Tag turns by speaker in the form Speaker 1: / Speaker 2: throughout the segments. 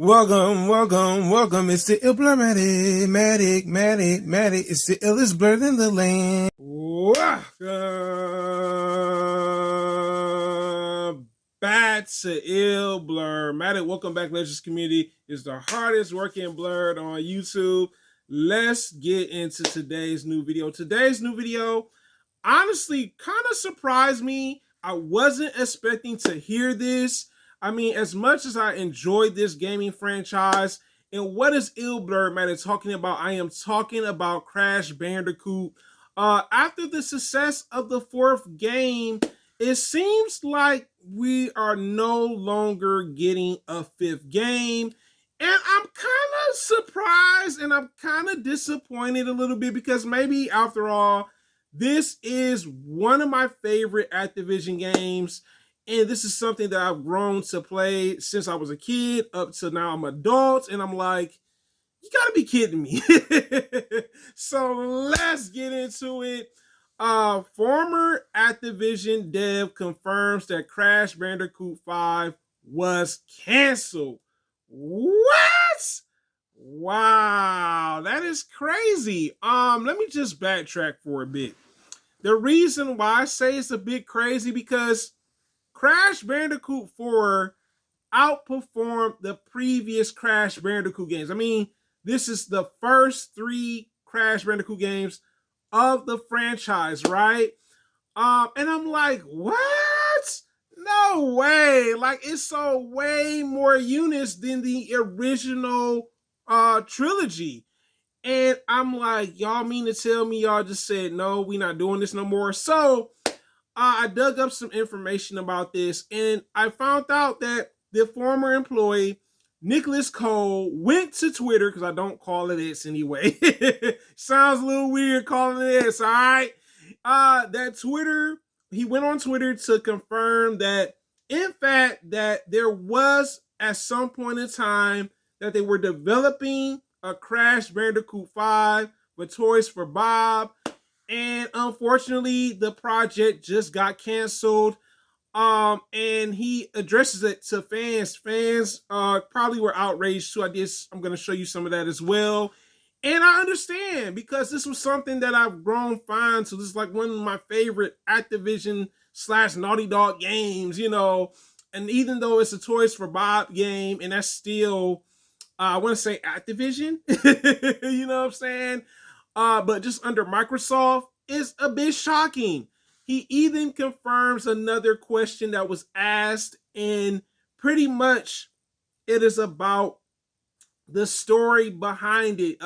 Speaker 1: Welcome. It's the Matic. It's the illest blerd in the land. Welcome back to Ill Blerd Matic. Welcome back, Legends community. It's the hardest working blerd on YouTube. Let's get into today's new video. Today's new video honestly kind of surprised me. I wasn't expecting to hear this. I mean, as much as I enjoyed this gaming franchise, and what is Ill Blerd Matic talking about? I am talking about Crash Bandicoot. After the success of the fourth game, it seems like we are no longer getting a fifth game. And I'm kind of surprised and I'm kind of disappointed a little bit because maybe after all, this is one of my favorite Activision games. And this is something that I've grown to play since I was a kid up to now I'm an adult. And I'm like, you gotta be kidding me. So let's get into it. Former Activision dev confirms that Crash Bandicoot 5 was canceled. What? Wow, that is crazy. Let me just backtrack for a bit. The reason why I say it's a bit crazy because Crash Bandicoot 4 outperformed the previous Crash Bandicoot games. I mean, this is the first 3 Crash Bandicoot games of the franchise, right? And I'm like, what? No way. Like, it sold way more units than the original trilogy. And I'm like, y'all mean to tell me y'all just said, no, we not doing this no more? So I dug up some information about this, and I found out that the former employee, Nicholas Cole, went to Twitter, because I don't call it X anyway. Sounds a little weird calling it X, all right? He went on Twitter to confirm that, in fact, that there was, at some point in time, that they were developing a Crash Bandicoot 5 with Toys for Bob. And unfortunately, the project just got canceled. And he addresses it to fans. Fans probably were outraged too. I'm going to show you some of that as well. And I understand because this was something that I've grown fond to. This is like one of my favorite Activision / Naughty Dog games, you know. And even though it's a Toys for Bob game, and that's still, I want to say Activision, you know what I'm saying? But just under Microsoft is a bit shocking. He even confirms another question that was asked, and pretty much it is about the story behind it.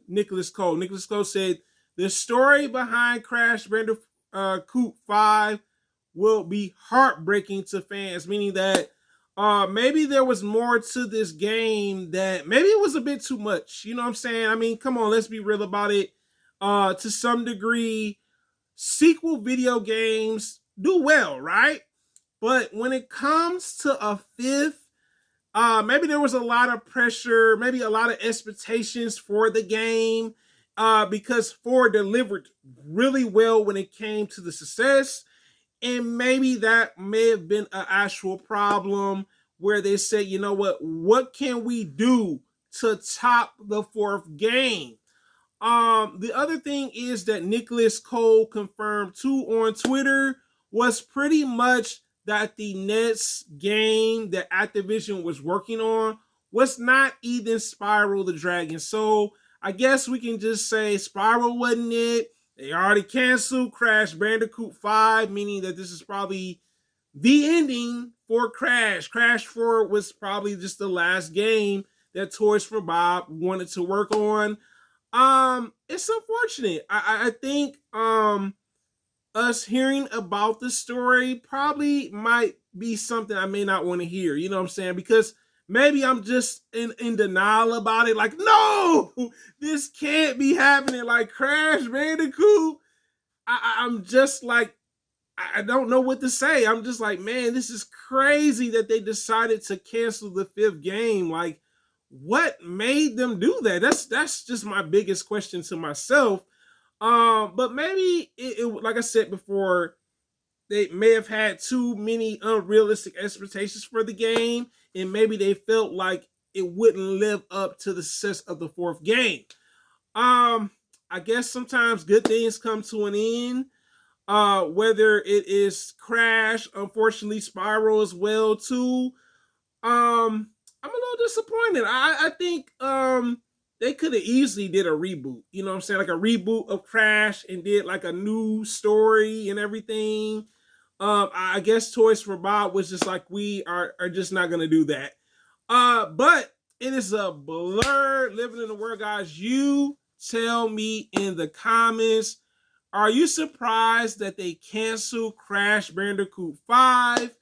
Speaker 1: Nicholas Cole said, the story behind Crash Bandicoot 5 will be heartbreaking to fans, meaning that maybe there was more to this game that maybe it was a bit too much. You know what I'm saying? I mean, come on, let's be real about it. To some degree, sequel video games do well, right? But when it comes to a fifth, maybe there was a lot of pressure, maybe a lot of expectations for the game, because 4 delivered really well when it came to the success. And maybe that may have been an actual problem where they said, you know what can we do to top the 4th game? The other thing is that Nicholas Cole confirmed too on Twitter was pretty much that the next game that Activision was working on was not even Spyro the Dragon. So I guess we can just say Spyro wasn't it. They already canceled Crash Bandicoot 5, meaning that this is probably the ending for Crash. Crash 4 was probably just the last game that Toys for Bob wanted to work on. It's unfortunate. I think us hearing about the story probably might be something I may not want to hear. You know what I'm saying? Because maybe I'm just in denial about it. Like, no, this can't be happening. Like Crash Bandicoot, I'm just like, I don't know what to say. I'm just like, man, this is crazy that they decided to cancel the 5th game. Like, what made them do that? That's just my biggest question to myself. But maybe it like I said before, they may have had too many unrealistic expectations for the game, and maybe they felt like it wouldn't live up to the success of the fourth game. I guess sometimes good things come to an end. Whether it is Crash, unfortunately Spiral as well too. I'm a little disappointed. I think they could have easily did a reboot. You know what I'm saying? Like a reboot of Crash and did like a new story and everything. I guess Toys for Bob was just like, we are just not gonna do that. But it is a blur living in the world, guys. You tell me in the comments, are you surprised that they canceled Crash Bandicoot 5?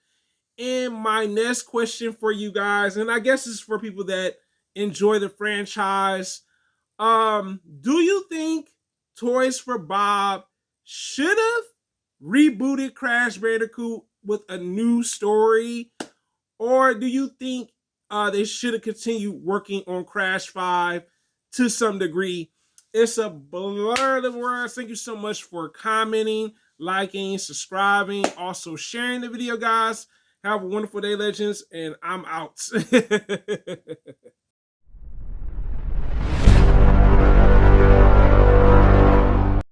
Speaker 1: And my next question for you guys, and I guess it's for people that enjoy the franchise. Do you think Toys for Bob should have rebooted Crash Bandicoot with a new story? Or do you think they should have continued working on Crash 5 to some degree? It's a blur of the words. Thank you so much for commenting, liking, subscribing, also sharing the video, guys. Have a wonderful day, legends, and I'm out.